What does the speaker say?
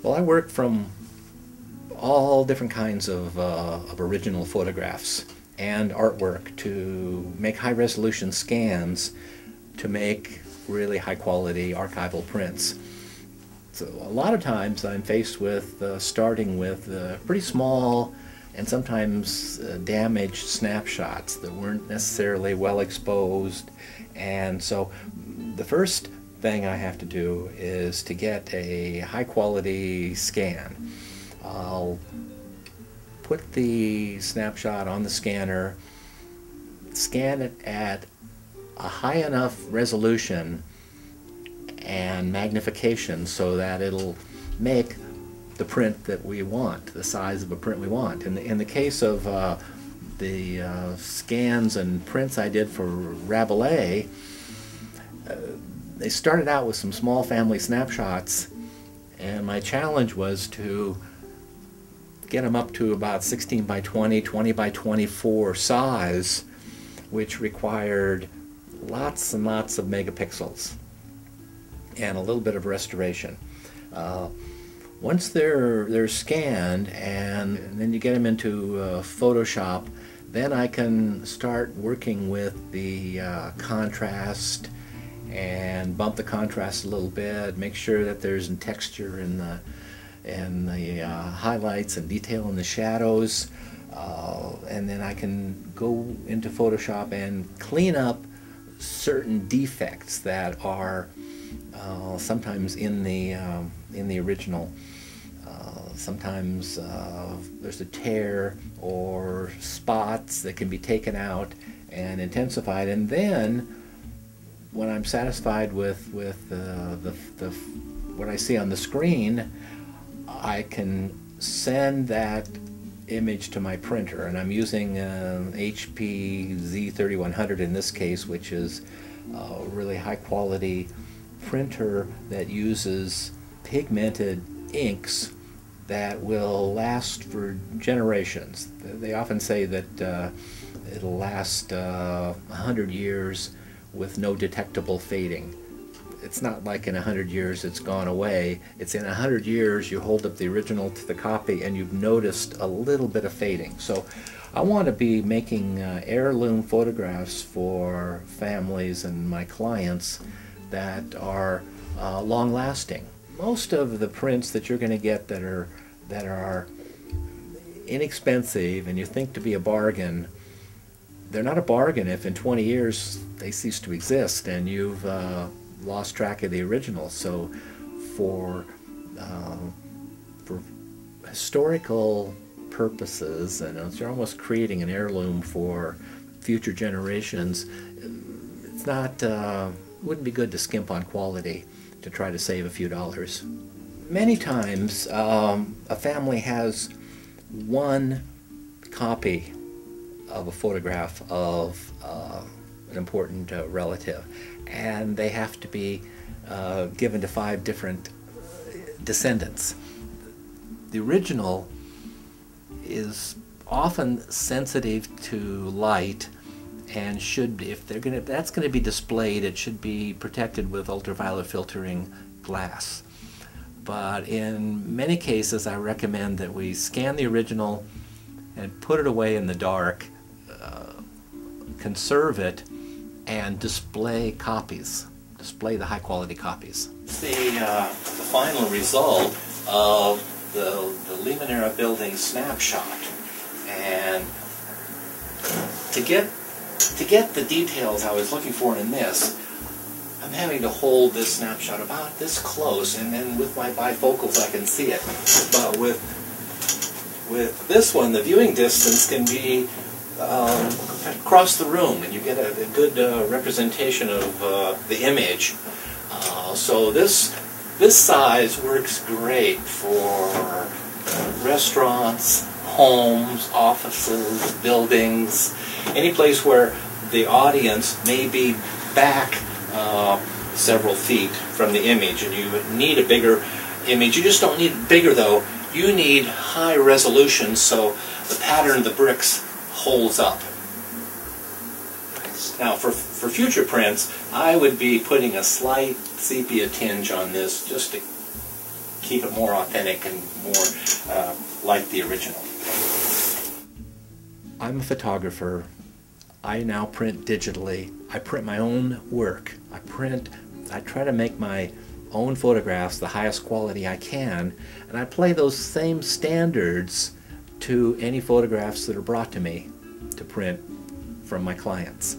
Well, I work from all different kinds of original photographs and artwork to make high-resolution scans to make really high-quality archival prints. So a lot of times I'm faced with starting with pretty small and sometimes damaged snapshots that weren't necessarily well exposed, and so the first thing I have to do is to get a high-quality scan. I'll put the snapshot on the scanner, scan it at a high enough resolution and magnification so that it'll make the print that we want, the size of a print we want. In the case of the scans and prints I did for Rabelais, they started out with some small family snapshots, and my challenge was to get them up to about 16 by 20, 20 by 24 size, which required lots and lots of megapixels and a little bit of restoration. Once they're scanned and then you get them into Photoshop, then I can start working with the contrast and bump the contrast a little bit, make sure that there's some texture in the highlights and detail in the shadows, and then I can go into Photoshop and clean up certain defects that are sometimes in the original. Sometimes there's a tear or spots that can be taken out and intensified, and then when I'm satisfied with what I see on the screen, I can send that image to my printer, and I'm using HP Z3100 in this case, which is a really high quality printer that uses pigmented inks that will last for generations. They often say that it'll last 100 years with no detectable fading. It's not like in 100 years it's gone away. It's in 100 years you hold up the original to the copy and you've noticed a little bit of fading. So I want to be making heirloom photographs for families and my clients that are long-lasting. Most of the prints that you're going to get that are inexpensive and you think to be a bargain, they're not a bargain if in 20 years they cease to exist and you've lost track of the original. So for historical purposes, and you're almost creating an heirloom for future generations, it's not wouldn't be good to skimp on quality to try to save a few dollars. Many times a family has one copy of a photograph of an important relative, and they have to be given to 5 different descendants. The original is often sensitive to light and should, if that's going to be displayed, it should be protected with ultraviolet filtering glass. But in many cases I recommend that we scan the original and put it away in the dark, conserve it, and display copies, display the high quality copies. The final result of the Lehman era building snapshot, and to get the details I was looking for in this, I'm having to hold this snapshot about this close, and then with my bifocals I can see it. But with this one, the viewing distance can be across the room, and you get a good representation of the image. So this This size works great for restaurants, homes, offices, buildings, any place where the audience may be back several feet from the image, and you need a bigger image. You just don't need it bigger though. You need high resolution so the pattern of the bricks holds up. Now for future prints, I would be putting a slight sepia tinge on this just to keep it more authentic and more like the original. I'm a photographer. I now print digitally. I print my own work. I try to make my own photographs the highest quality I can, and I apply those same standards to any photographs that are brought to me to print from my clients.